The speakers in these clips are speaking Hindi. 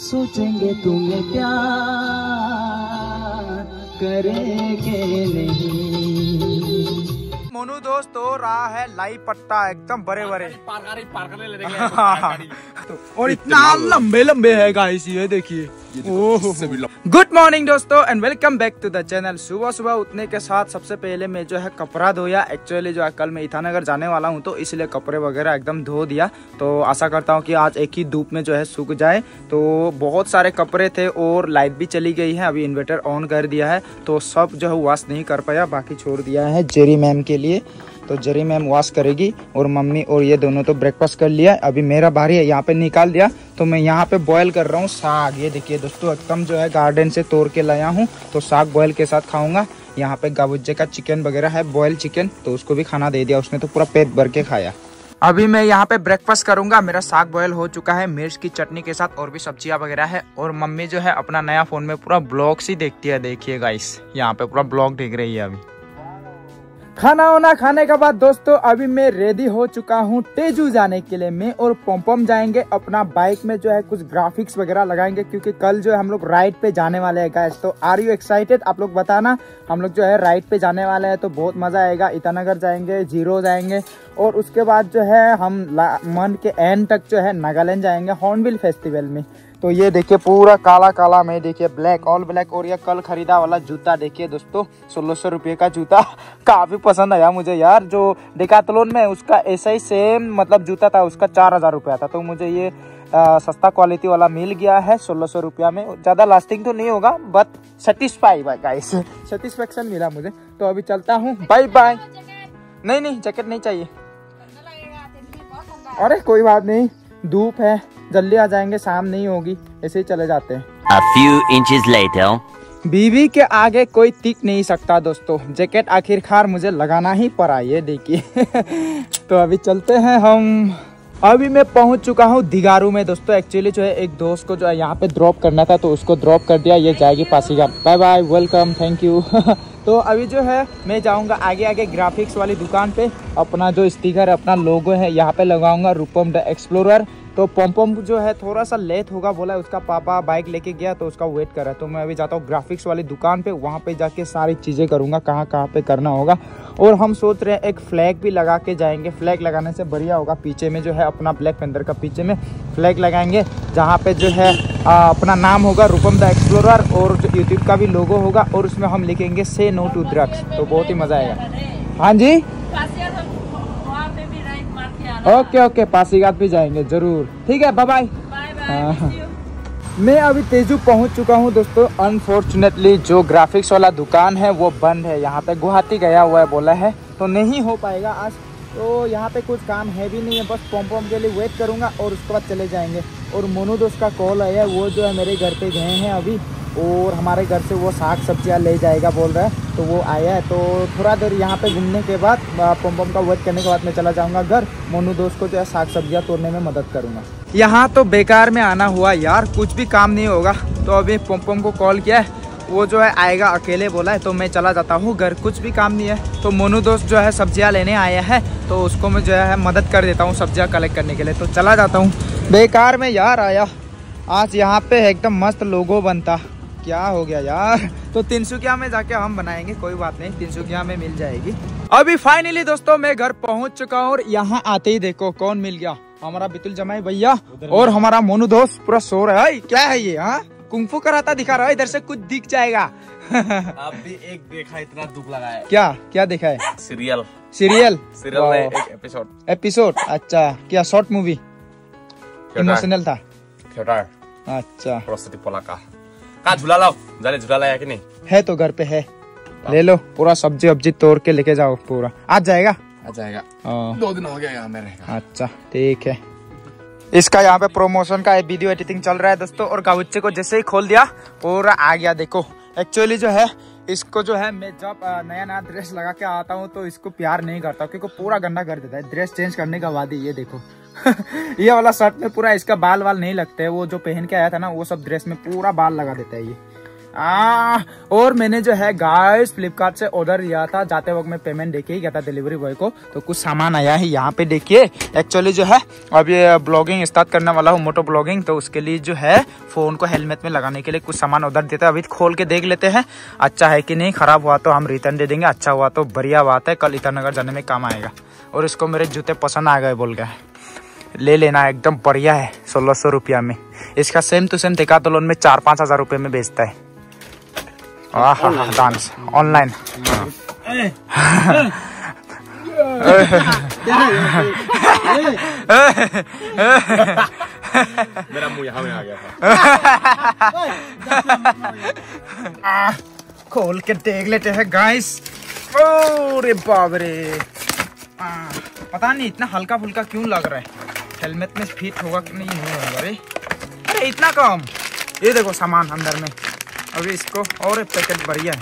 सोचेंगे तुम्हें प्यार करेंगे नहीं। मोनू दोस्त हो रहा है लाई पट्टा एकदम बड़े बड़े पार करने ले देंगे और इतना लंबे लंबे है गाइस, ये देखिए। गुड मॉर्निंग दोस्तों and welcome back to the channel. सुबह सुबह उठने के साथ सबसे पहले मैं जो है कपड़ा धोया। एक्चुअली जो है कल मैं ईटानगर जाने वाला हूँ तो इसलिए कपड़े वगैरह एकदम धो दिया। तो आशा करता हूँ कि आज एक ही धूप में जो है सूख जाए। तो बहुत सारे कपड़े थे और लाइट भी चली गई है, अभी इन्वर्टर ऑन कर दिया है तो सब जो है वॉश नहीं कर पाया, बाकी छोड़ दिया है जेरी मैम के लिए। तो जेरी मैम वॉश करेगी और मम्मी और ये दोनों तो ब्रेकफास्ट कर लिया। अभी मेरा बारी है, यहाँ पे निकाल दिया तो मैं यहाँ पे बॉयल कर रहा हूँ साग। ये देखिए दोस्तों एकदम जो है गार्डन से तोड़ के लाया हूँ तो साग बॉयल के साथ खाऊंगा। यहाँ पे गाबुज्जे का चिकन वगैरह है, बॉयल चिकन, तो उसको भी खाना दे दिया, उसने तो पूरा पेट भर के खाया। अभी मैं यहाँ पे ब्रेकफास्ट करूंगा। मेरा साग बॉयल हो चुका है मिर्च की चटनी के साथ, और भी सब्जियां वगैरह है। और मम्मी जो है अपना नया फोन में पूरा ब्लॉग्स ही देखती है, देखिए गाइस यहाँ पे पूरा ब्लॉग देख रही है। अभी खाना वाना खाने के बाद दोस्तों अभी मैं रेडी हो चुका हूँ तेजू जाने के लिए। मैं और पम जाएंगे अपना बाइक में जो है कुछ ग्राफिक्स वगैरह लगाएंगे, क्योंकि कल जो है हम लोग राइड पे जाने वाले हैं गाइस। तो आर यू एक्साइटेड? आप लोग बताना। हम लोग जो है राइड पे जाने वाले हैं तो बहुत मजा आएगा। ईटानगर जाएंगे, जीरो जाएंगे और उसके बाद जो है हम मंथ के एंड तक जो है नागालैंड जाएंगे हॉर्नबिल फेस्टिवल में। तो ये देखिए पूरा काला काला में, देखिए ब्लैक ऑल ब्लैक। और ये कल खरीदा वाला जूता देखिए दोस्तों, 1600 रुपये का जूता, काफी पसंद आया मुझे यार। जो डेकाथलॉन में उसका ऐसा ही सेम मतलब जूता था, उसका 4000 रुपया था। तो मुझे ये सस्ता क्वालिटी वाला मिल गया है 1600 रुपया में। ज्यादा लास्टिंग तो नहीं होगा बट सेटिस्फाई गाइस, सेटिस्फेक्शन मिला मुझे। तो अभी चलता हूँ, बाय बाय। नहीं जैकेट नहीं चाहिए। अरे कोई बात नहीं, धूप है, जल्दी आ जाएंगे, शाम नहीं होगी, ऐसे ही चले जाते हैं। A few inches later. बीवी के आगे कोई टिक नहीं सकता दोस्तों, जैकेट आखिरकार मुझे लगाना ही पड़ा, ये देखिए। तो अभी चलते हैं हम। अभी मैं पहुंच चुका हूं दिगारू में दोस्तों। एक्चुअली जो है एक दोस्त को जो है यहाँ पे ड्रॉप करना था तो उसको ड्रॉप कर दिया। ये जाएगी Pasighat. Bye bye, welcome, thank you. तो अभी जो है मैं जाऊंगा आगे आगे ग्राफिक्स वाली दुकान पे। अपना जो स्टिकर अपना लोगो है यहाँ पे लगाऊंगा, रूपम द एक्सप्लोरर। तो पम जो है थोड़ा सा लेट होगा बोला है, उसका पापा बाइक लेके गया तो उसका वेट कर रहा है। तो मैं अभी जाता हूँ ग्राफिक्स वाली दुकान पे, वहाँ पे जाके सारी चीज़ें करूँगा, कहाँ पे करना होगा। और हम सोच रहे हैं एक फ्लैग भी लगा के जाएंगे। फ्लैग लगाने से बढ़िया होगा, पीछे में जो है अपना ब्लैक पेंथर का पीछे में फ्लैग लगाएंगे, जहाँ पे जो है अपना नाम होगा रूपम द एक्सप्लोरर और जो यूट्यूब का भी लोगो होगा और उसमें हम लिखेंगे से नो टू ड्रग्स। तो बहुत ही मज़ा आएगा। हाँ जी, ओके पासीघाट भी जाएंगे जरूर, ठीक है, बाय बाय। मैं अभी तेजू पहुंच चुका हूं दोस्तों। अनफॉर्चुनेटली जो ग्राफिक्स वाला दुकान है वो बंद है। यहाँ पे गुवाहाटी गया हुआ है बोला है, तो नहीं हो पाएगा आज। तो यहाँ पे कुछ काम है भी नहीं है, बस पम के लिए वेट करूँगा और उसके बाद चले जाएंगे। और मोनू दोस्त का कॉल आया, वो जो है मेरे घर पे गए हैं अभी और हमारे घर से वो साग सब्जियाँ ले जाएगा बोल रहा है। तो वो आया है, तो थोड़ा देर यहाँ पे घूमने के बाद पम का वेट करने के बाद मैं चला जाऊँगा घर। मोनू दोस्त को जो है साग सब्जियाँ तोड़ने में मदद करूँगा। यहाँ तो बेकार में आना हुआ यार, कुछ भी काम नहीं होगा। तो अभी पम को कॉल किया है, वो जो है आएगा अकेले बोला है, तो मैं चला जाता हूँ घर, कुछ भी काम नहीं है। तो मोनू दोस्त जो है सब्जियाँ लेने आया है तो उसको मैं जो है मदद कर देता हूँ सब्जियाँ कलेक्ट करने के लिए। तो चला जाता हूँ, बेकार में यार आया। आज यहाँ पे एकदम मस्त लोगो बनता, क्या हो गया यार। तो तिनसुकिया में जाके हम बनाएंगे, कोई बात नहीं, तिनसुकिया में मिल जाएगी। अभी फाइनली दोस्तों मैं घर पहुंच चुका हूँ और यहाँ आते ही देखो कौन मिल गया, हमारा बितुल जमाई भैया और हमारा मोनू दोस्त पूरा सो रहा है। क्या है ये? हाँ, कुंफू कराता दिखा रहा है, इधर से कुछ दिख जाएगा। आप भी एक देखा, इतना दुख लगा है। क्या देखा है? सीरियल में एक एपिसोड। अच्छा, क्या शॉर्ट मूवी? इमोशनल था। अच्छा, का झूला लाओ, झूला लाया कि नहीं? है तो घर पे है, ले लो। पूरा सब्जी वब्जी तोड़ के लेके जाओ, पूरा आज जाएगा। 2 दिन हो गया यहाँ में रहेगा। अच्छा ठीक है। इसका यहाँ पे प्रमोशन का वीडियो एडिटिंग चल रहा है दोस्तों। और गाउचे को जैसे ही खोल दिया पूरा आ गया, देखो। एक्चुअली जो है इसको जो है मैं जब नया ड्रेस लगा के आता हूँ तो इसको प्यार नहीं करता, क्योंकि पूरा गंदा कर देता है ड्रेस चेंज करने के बाद ही। ये देखो ये वाला शर्ट में पूरा इसका बाल नहीं लगते है। वो जो पहन के आया था ना वो सब ड्रेस में पूरा बाल लगा देता है ये। और मैंने जो है गाइस फ्लिपकार्ट से ऑर्डर दिया था, जाते वक्त मैं पेमेंट देके ही गया था डिलीवरी बॉय को, तो कुछ सामान आया है यहाँ पे देखिए। एक्चुअली जो है अब ये ब्लॉगिंग स्टार्ट करने वाला हूँ, मोटो ब्लॉगिंग, तो उसके लिए जो है फोन को हेलमेट में लगाने के लिए कुछ सामान ऑर्डर देते हैं। अभी खोल के देख लेते हैं अच्छा है कि नहीं, खराब हुआ तो हम रिटर्न दे देंगे, अच्छा हुआ तो बढ़िया बात है, कल ईटानगर जाने में काम आएगा। और इसको मेरे जूते पसंद आ गए बोल गए, ले लेना एकदम बढ़िया है 1600 रुपया में। इसका सेम टू सेम डेकाथलॉन में 4-5 हजार रुपये में बेचता है। डांस ऑनलाइन मेरा मुंह यहाँ में आ गया था। खोल के देख लेते हैं गाइस। अरे बाप रे, पता नहीं इतना हल्का फुल्का क्यों लग रहा है, हेलमेट में फिट होगा कि नहीं होगा। अरे इतना कम, ये देखो सामान अंदर में। अभी इसको और एक पैकेट बढ़िया है।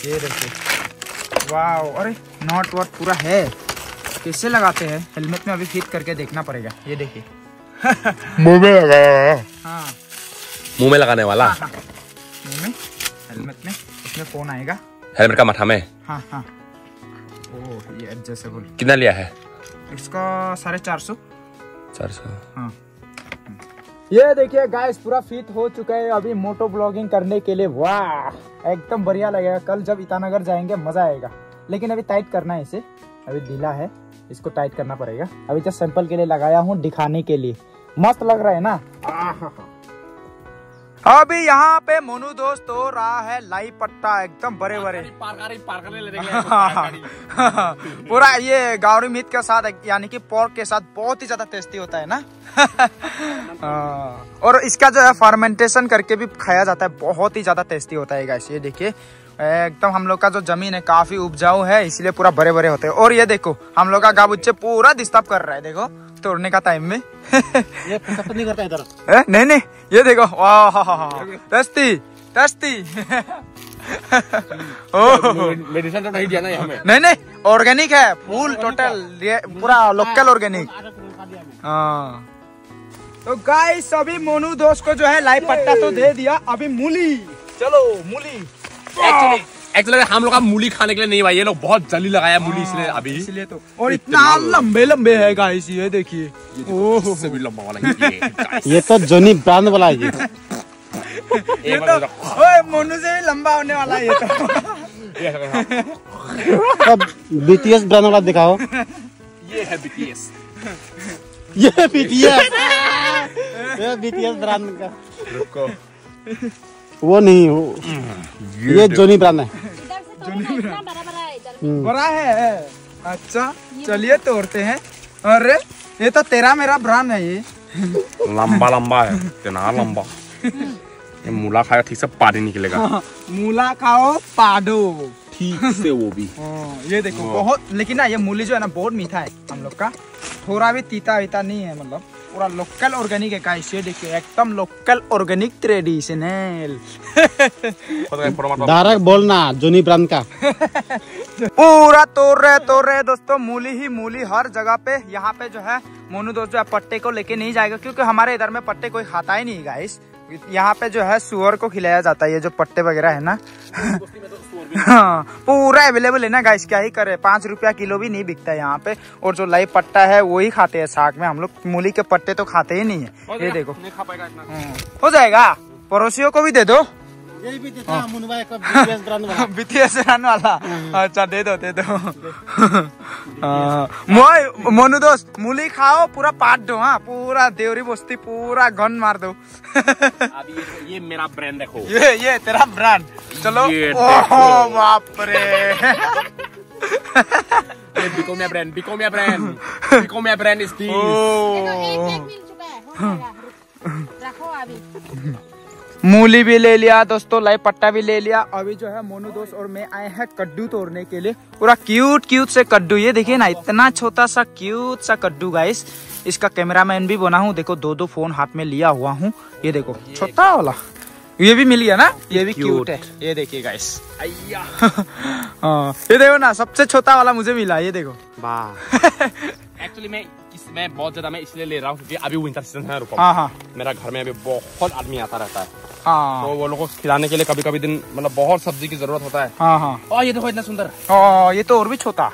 ये देखिए, वाह, अरे नॉट वॉट पूरा है। कैसे लगाते हैं हेलमेट में, अभी फिट करके देखना पड़ेगा। ये देखिए मुंह में लगाया। हाँ, मुंह में लगाने वाला। मुंह में, हेलमेट में, इसमें फोन आएगा, हेलमेट का माथा में। हाँ हाँ। ओह, ये एडजस्टेबल। कितना लिया है इसका? 450। 400। हाँ, ये देखिए गाइस पूरा फिट हो चुका है अभी मोटो ब्लॉगिंग करने के लिए। वाह, एकदम बढ़िया लगेगा। कल जब ईटानगर जाएंगे मजा आएगा। लेकिन अभी टाइट करना है इसे, अभी ढीला है, इसको टाइट करना पड़ेगा। अभी जस्ट सैंपल के लिए लगाया हूँ, दिखाने के लिए। मस्त लग रहा है ना। अभी यहाँ पे मोनू दोस्त हो रहा है लाई पट्टा, एकदम बड़े बड़े पूरा ये गावरी मीट के साथ, यानी कि पोर्क के साथ बहुत ही ज्यादा टेस्टी होता है ना। और इसका जो है फर्मेंटेशन करके भी खाया जाता है, बहुत ही ज्यादा टेस्टी होता है गाइस। ये देखिए एकदम हम लोग का जो जमीन है काफी उपजाऊ है, इसलिए पूरा बड़े बड़े होते हैं। और ये देखो हम लोग का गाबुच्चे पूरा डिस्टर्ब कर रहा है, देखो तोड़ने का टाइम में। ये नहीं करता इधर। नहीं, ये देखो, वाह टेस्टी टेस्टी। मेडिसिन तो नहीं दिया ना यहाँ में। नहीं, ऑर्गेनिक है फुल टोटल, पूरा लोकल ऑर्गेनिक। हाँ, तो गाइस अभी मोनू दोस्त को जो है लाई पट्टा तो दे दिया, अभी मूली। चलो मूली। एक्चुअली हम लोग का मूली खाने के लिए नहीं भाई, ये लोग बहुत जल्दी लगाया मूली, इसलिए अभी इसलिए तो। और इतना लंबे लंबे है गाइस, ये देखिए। ओह, से भी लंबा वाला ये तो जोनी ब्रांड वाला है। ये तो ओए मोनू से भी लंबा होने वाला है ये तो। अब बीटीएस ब्रांड वाला दिखाओ। ये है बीटीएस। ये बीटीएस ब्रांड का। रुको, वो नहीं, ये जोनी ब्रांड है। बड़ा है। अच्छा चलिए तोड़ते हैं। अरे ये तो तेरा मेरा ब्रांड है ये। लंबा लंबा है, इतना लंबा। ये मूला खाया ठीक से पानी निकलेगा। मूला खाओ पादो ठीक से, वो भी। ये देखो बहुत, लेकिन ना ये मूली जो है ना बहुत मीठा है हम लोग का, थोड़ा भी तीता वीता नहीं है, मतलब पूरा लोकल ऑर्गेनिक है गाइस। ये देखिए एकदम लोकल ऑर्गेनिक ट्रेडिशनल। डायरेक्ट बोलना जोनी ब्रांड का। पूरा तोड़ रहे दोस्तों, मूली ही मूली हर जगह पे। यहाँ पे जो है मोनू दोस्त जो है पट्टे को लेके नहीं जाएगा, क्योंकि हमारे इधर में पट्टे कोई खाता ही नहीं गाइस। यहाँ पे जो है सुअर को खिलाया जाता है, ये जो पट्टे वगैरह है ना। हाँ, पूरा अवेलेबल है ना गाइस, क्या ही करे। 5 रुपया किलो भी नहीं बिकता है यहाँ पे। और जो लाई पट्टा है वो ही खाते हैं साग में, हम लोग मूली के पट्टे तो खाते ही नहीं है। ये देखो हो जाएगा, पड़ोसियों को भी दे दो। यही भी देता है मुनवा का बीटीएस ब्रांड वाला। बीटीएस ब्रांड वाला, अच्छा दे दो। मोनू दोस्त मूली खाओ, पूरा पाट दो। हाँ, पूरा देवरी बस्ती पूरा गन मार दो। अभी ये मेरा ब्रांड देखो, ये तेरा ब्रांड। चलो, ओह बाप रे। बिकोमिया ब्रांड इज दिस। मूली भी ले लिया दोस्तों, लाई पट्टा भी ले लिया। अभी जो है मोनू दोस्त और मैं आए हैं कद्दू तोड़ने के लिए। पूरा क्यूट से कद्दू, ये देखिए ना, इतना छोटा सा क्यूट सा कद्दू गाइस। इसका कैमरामैन भी बना हूँ, देखो 2 फोन हाथ में लिया हुआ हूँ। ये देखो छोटा वाला, ये भी मिल गया ना, ये भी क्यूट है। ये देखिए गाइस, ये देखो ना, सबसे छोटा वाला मुझे मिला, ये देखो। एक्चुअली मैं मैं बहुत ज्यादा मैं इसलिए ले रहा हूँ क्योंकि अभी विंटर सीजन है रुको। हाँ हाँ मेरा घर में अभी बहुत आदमी आता रहता है, हाँ तो वो लोगों को खिलाने के लिए कभी कभी दिन मतलब बहुत सब्जी की जरूरत होता है। हाँ हाँ। और ये देखो इतना सुंदर, ये तो और भी छोटा।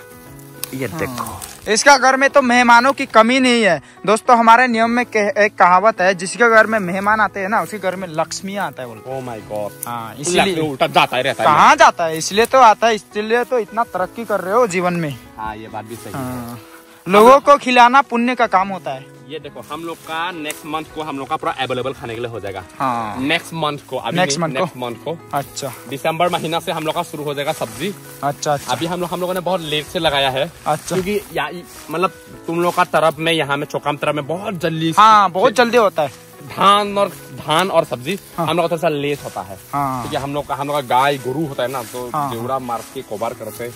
ये देखो इसका घर में तो मेहमानों की कमी नहीं है दोस्तों। हमारे नियम में एक कहावत है, जिसके घर में मेहमान आते हैं ना उसके घर में लक्ष्मी आता है बोलते। Oh my God. हाँ इसलिए उल्टा जाता ही रहता है। कहाँ जाता है, इसलिए तो आता है, इसलिए तो इतना तरक्की कर रहे हो जीवन में। हाँ ये बात भी सही है। हाँ। लोगों को खिलाना पुण्य का काम होता है। ये देखो हम लोग का नेक्स्ट मंथ को हम लोग का पूरा अवेलेबल खाने के लिए हो जाएगा। हाँ नेक्स्ट मंथ को, अभी नेक्स्ट मंथ को। अच्छा दिसंबर महीना से हम लोग का शुरू हो जाएगा सब्जी। अच्छा अच्छा। अभी हम लोगों ने बहुत लेट से लगाया है। अच्छा क्योंकि मतलब तुम लोग का तरफ में, यहाँ में चौकाम तरफ में बहुत जल्दी, हाँ बहुत जल्दी होता है धान और सब्जी। हाँ। हम लोग का थोड़ा सा लेट होता है हाँ। क्योंकि हम लोग का गाय गुरु होता है ना, तो हाँ। जेवड़ा मार के कोबार करते हैं,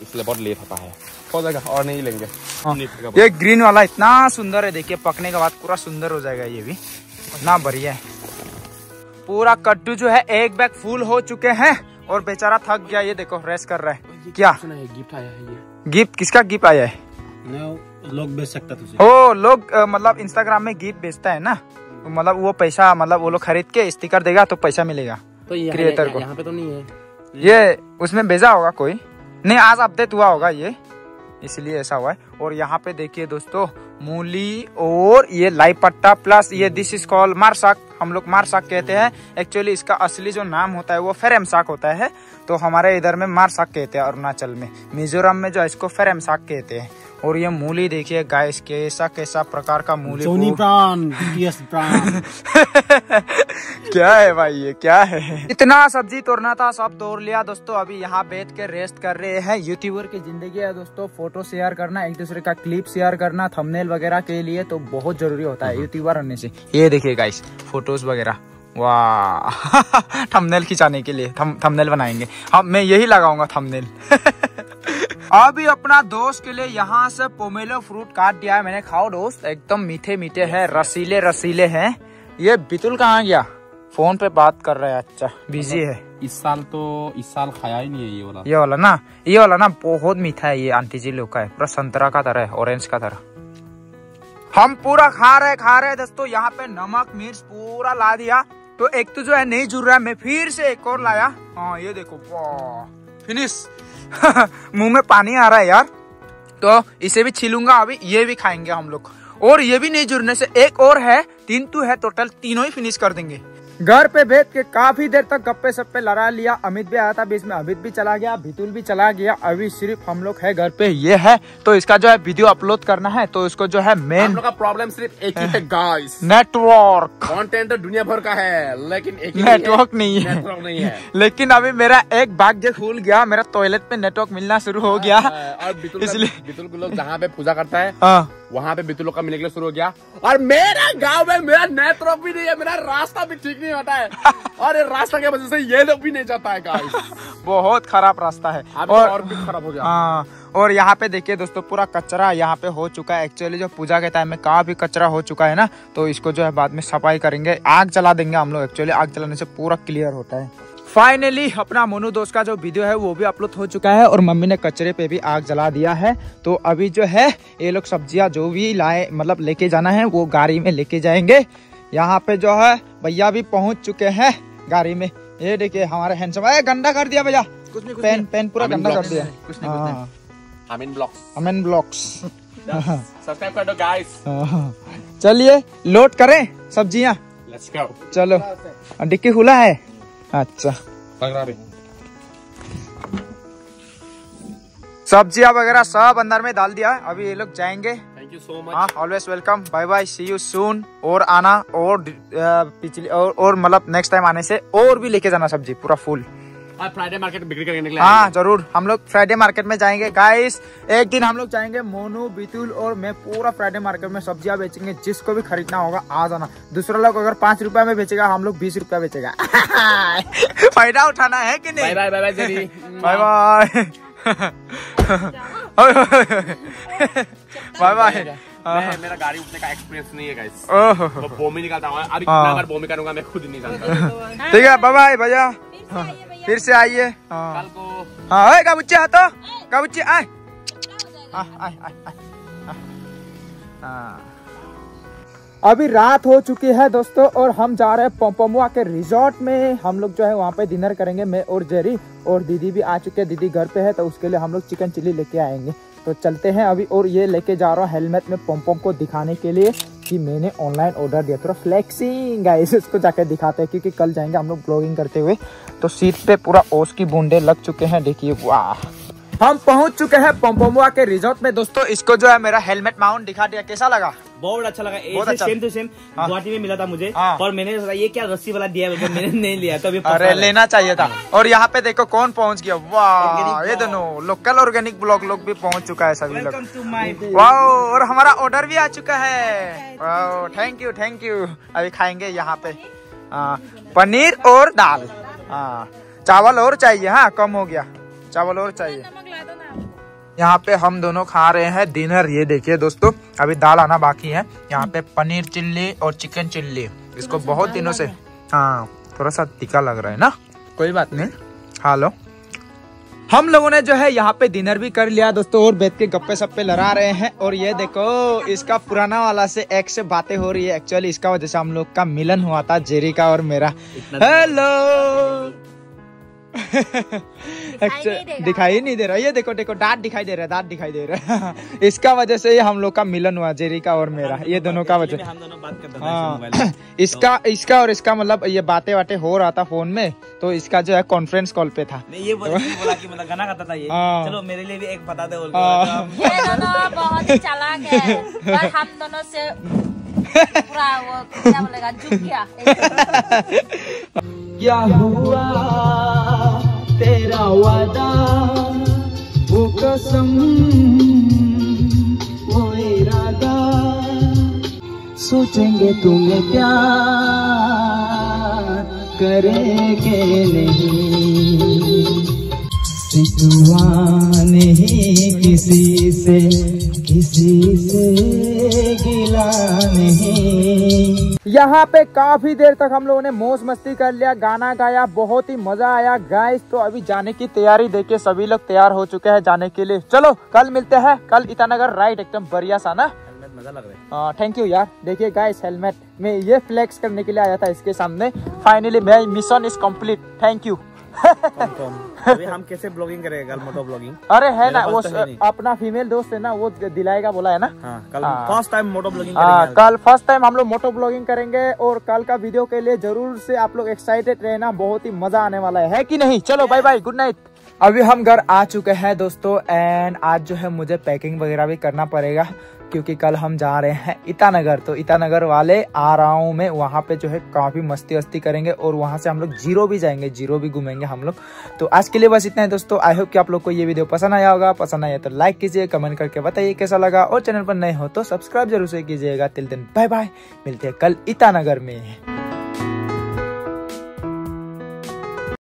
इसलिए बहुत लेट होता है। हो जाएगा और नहीं लेंगे। हाँ। ये ग्रीन वाला इतना सुंदर है, देखिए पकने के बाद पूरा सुंदर हो जाएगा। ये भी इतना बढ़िया है। पूरा कद्दू जो है एक बैग फुल हो चुके हैं और बेचारा थक गया। ये देखो रेस्ट कर रहा है। क्या गिफ्ट आया है? ये गिफ्ट किसका गिफ्ट आया है? लोग बेच सकता तुझे। ओ लोग मतलब इंस्टाग्राम में गिफ्ट बेचता है ना, तो मतलब वो पैसा मतलब वो लोग खरीद के स्टिकर देगा तो पैसा मिलेगा तो क्रिएटर को। यहाँ पे तो नहीं है ये, उसमें भेजा होगा कोई, नहीं आज अपडेट हुआ होगा ये, इसलिए ऐसा हुआ है। और यहाँ पे देखिए दोस्तों मूली और ये लाई पट्टा प्लस ये दिस इज कॉल मार साग, हम लोग मार साग कहते हैं। एक्चुअली इसका असली जो नाम होता है वो फेरम साग होता है, तो हमारे इधर में मार साग कहते हैं, अरुणाचल में, मिजोरम में जो है इसको फेरम साग कहते हैं। और ये मूली देखिए गाइस, कैसा कैसा प्रकार का मूली। क्या है भाई ये, क्या है? इतना सब्जी तोड़ना था, सब तोड़ लिया दोस्तों। अभी यहाँ बैठ के रेस्ट कर रहे हैं। यूट्यूबर की जिंदगी है दोस्तों, फोटो शेयर करना, एक दूसरे का क्लिप शेयर करना थंबनेल वगैरह के लिए तो बहुत जरूरी होता है यूट्यूबर होने से। ये देखिए गाइस फोटोज वगैरह, वाह थंबनेल खिंचाने के लिए थंबनेल बनाएंगे हम, मैं यही लगाऊंगा थंबनेल। अभी अपना दोस्त के लिए यहाँ से पोमेलो फ्रूट काट दिया है मैंने। खाओ दोस्त, एकदम मीठे मीठे हैं, रसीले रसीले हैं। ये बितुल कहाँ गया? फोन पे बात कर रहा है। अच्छा बिजी है। इस साल खाया ही नहीं है ये वाला। ये वाला ना बहुत मीठा है। ये आंटी जी लोग का है, पूरा संतरा का तरह है, ऑरेंज का तरह। हम पूरा खा रहे दोस्तों। यहाँ पे नमक मिर्च पूरा ला दिया, तो एक तो जो है नहीं जुड़ रहा है, मैं फिर से एक और लाया। हाँ ये देखो, वाह फिनिश। मुंह में पानी आ रहा है यार। तो इसे भी छीलूंगा अभी, ये भी खाएंगे हम लोग। और ये भी नहीं जुड़ने से एक और है, 3 तो है टोटल, तीनों ही फिनिश कर देंगे। घर पे बैठ के काफी देर तक गप्पे सप्पे लड़ा लिया। अमित भी आया था बीच में, अमित भी चला गया, बितुल भी चला गया। अभी सिर्फ हम लोग है घर पे। ये है तो इसका जो है वीडियो अपलोड करना है, तो इसको जो है मेन हम लोग का प्रॉब्लम सिर्फ एक ही है गाइस, नेटवर्क। कंटेंट दुनिया भर का है लेकिन एक ही नेटवर्क नहीं है। नेटवर्क नहीं है। लेकिन अभी मेरा एक भाग्य खुल गया, मेरा टॉयलेट पे नेटवर्क मिलना शुरू हो गया। और बितुल को लोग जहाँ पे पूजा करता है वहाँ पे बितुल का मिलने के लिए शुरू हो गया। और मेरा गांव में मेरा नेटवर्क भी नहीं है, मेरा रास्ता भी ठीक नहीं होता है, और ये रास्ता की वजह से ये लोग भी नहीं जाता है गाइस। बहुत खराब रास्ता है। और भी खराब हो गया। हाँ, और यहाँ पे देखिए दोस्तों पूरा कचरा यहाँ पे हो चुका है। एक्चुअली जो पूजा के टाइम में काफी कचरा हो चुका है ना, तो इसको जो है बाद में सफाई करेंगे, आग जला देंगे हम लोग। एक्चुअली आग जलाने से पूरा क्लियर होता है। फाइनली अपना मोनू दोस्त का जो वीडियो है वो भी अपलोड हो चुका है, और मम्मी ने कचरे पे भी आग जला दिया है। तो अभी जो है ये लोग सब्जियां जो भी लाए मतलब लेके जाना है वो गाड़ी में लेके जाएंगे। यहाँ पे जो है भैया भी पहुंच चुके हैं गाड़ी में। ये देखिए हमारे हैंडसम, गंदा कर दिया भैया, पेन पूरा गंदा कर दिया। अमीन ब्लॉग्स सब्सक्राइब कर दो गाइस। चलिए लोड करें सब्जियां, लेट्स गो। चलो, डिक्की खुला है। अच्छा सब्जियां वगैरह सब अंदर में डाल दिया है। अभी ये लोग जाएंगे। Thank you so much. हाँ always welcome, bye bye, see you soon. और आना, और पिछली और मतलब नेक्स्ट टाइम आने से और भी लेके जाना सब्जी पूरा फुल। फ्राइडे मार्केट बिक्री करने के लिए। हाँ जरूर, हम लोग फ्राइडे मार्केट में जाएंगे गाइस। एक दिन हम लोग जाएंगे, मोनू बितुल और मैं पूरा फ्राइडे मार्केट में सब्जियां बेचेंगे। जिसको भी खरीदना होगा आ जाना। दूसरा लोग अगर 5 रुपया में बेचेगा, हम लोग 20 रुपया बेचेगा। फायदा उठाना है कि नहीं? Bye bye bye bye bye bye. मेरा गाड़ी उठने का एक्सपीरियंस नहीं है गाइस। मैं बोमी निकालता हूँ, अभी कितना बार बोमी करूंगा मैं खुद नहीं जानता। ठीक है बाय बाय भैया, फिर से आइए कल को। हाँ कबूचे तो कबूचे आए। अभी रात हो चुकी है दोस्तों और हम जा रहे हैं पोम्पोमुआ के रिजॉर्ट में। हम लोग जो है वहाँ पे डिनर करेंगे, मैं और जेरी, और दीदी भी आ चुके हैं। दीदी घर पे है तो उसके लिए हम लोग चिकन चिल्ली लेके आएंगे। तो चलते हैं अभी। और ये लेके जा रहा हूँ हेलमेट में पोम्पोम को दिखाने के लिए कि मैंने ऑनलाइन ऑर्डर दिया। थोड़ा फ्लेक्सिंग गाइस, इसको जाके दिखाते हैं क्योंकि कल जाएंगे हम लोग ब्लॉगिंग करते हुए। तो सीट पे पूरा ओस की बूंदे लग चुके हैं, देखिए वाह। हम पहुंच चुके हैं पोम्पोमुआ के रिजॉर्ट में दोस्तों। इसको जो है मेरा हेलमेट माउंट दिखा दिया, कैसा लगा? बहुत अच्छा लगा। बहुत अच्छा। सेम टू सेम गुवाहाटी में मिला था मुझे। और मैंने सोचा ये क्या रस्सी वाला दिया है, मैंने नहीं लिया। तो अभी अरे लेना चाहिए था। और यहाँ पे देखो कौन पहुँच गया, वाह। ये दोनों लोकल ऑर्गेनिक ब्लॉग लोग भी पहुँच चुका है, सभी लोग। वाह, और हमारा ऑर्डर भी आ चुका है। वाह, थैंक यू थैंक यू। अभी खाएंगे यहाँ पे पनीर और दाल। चावल और चाहिए, हाँ कम हो गया, चावल और चाहिए। यहाँ पे हम दोनों खा रहे हैं डिनर। ये देखिए दोस्तों, अभी दाल आना बाकी है। यहाँ पे पनीर चिल्ली और चिकन चिल्ली। इसको बहुत दिनों से, हाँ थोड़ा सा तीखा लग रहा है ना, कोई बात नहीं, खा लो। हम लोगों ने जो है यहाँ पे डिनर भी कर लिया दोस्तों और बैठ के गप्पे सप्पे लड़ा रहे हैं। और ये देखो इसका पुराना वाला से एक से बातें हो रही है। एक्चुअली इसका वजह से हम लोग का मिलन हुआ था, जेरी का और मेरा। हेलो दिखाई नहीं दे रहा। ये देखो देखो दांत दिखाई दे रहा है, दांत दिखाई दे रहा है। इसका वजह से ये हम लोग का मिलन हुआ, जेरी का और मेरा, ये दोनों का वजह। हम दोनों बात करते हाँ। इसका और इसका मतलब ये बातें वातें हो रहा था फोन में। तो इसका जो है कॉन्फ्रेंस कॉल पे था। नहीं ये बोला कि मतलब गाना गाता था ये। चलो मेरे लिए भी एक बता दे। ये दोनों बहुत ही चालाक है और हम दोनों से पूरा वो क्या बोलेगा झुक गया। क्या हुआ तेरा वादा, वो कसम वो इरादा, सोचेंगे तुम्हें प्यार करेंगे नहीं, सितुआ नहीं किसी से गिला नहीं। यहाँ पे काफी देर तक हम लोगों ने मौज मस्ती कर लिया, गाना गाया, बहुत ही मजा आया गाइस। तो अभी जाने की तैयारी देखिए, सभी लोग तैयार हो चुके हैं जाने के लिए। चलो कल मिलते हैं, कल ईटानगर राइड एकदम बढ़िया सा ना। मजा लग रहा है। थैंक यू यार। देखिए गाइस हेलमेट में ये फ्लेक्स करने के लिए आया था इसके सामने। फाइनली मेरा mission is complete, thank you. अभी हम कैसे ब्लॉगिंग करेंगे कल, मोटो ब्लॉगिंग? अरे है ना वो अपना फीमेल दोस्त है ना, वो दिलाएगा बोला है ना। कल फर्स्ट टाइम मोटो ब्लॉगिंग करेंगे। कल फर्स्ट टाइम हम लोग मोटो ब्लॉगिंग करेंगे। और कल का वीडियो के लिए जरूर से आप लोग एक्साइटेड रहना, बहुत ही मजा आने वाला है कि नहीं? चलो बाय बाय, गुड नाइट। अभी हम घर आ चुके हैं दोस्तों एंड आज जो है मुझे पैकिंग वगैरह भी करना पड़ेगा क्योंकि कल हम जा रहे हैं ईटानगर। तो ईटानगर वाले आ रहा हूँ मैं, वहाँ पे जो है काफी मस्ती वस्ती करेंगे और वहाँ से हम लोग जीरो भी जाएंगे, जीरो भी घूमेंगे हम लोग। तो आज के लिए बस इतना है दोस्तों। आई होप कि आप लोग को ये वीडियो पसंद आया होगा। पसंद आया तो लाइक कीजिए, कमेंट करके बताइए कैसा लगा, और चैनल पर नए हो तो सब्सक्राइब जरूर से कीजिएगा। टिल देन बाय बाय, मिलते हैं कल ईटानगर में।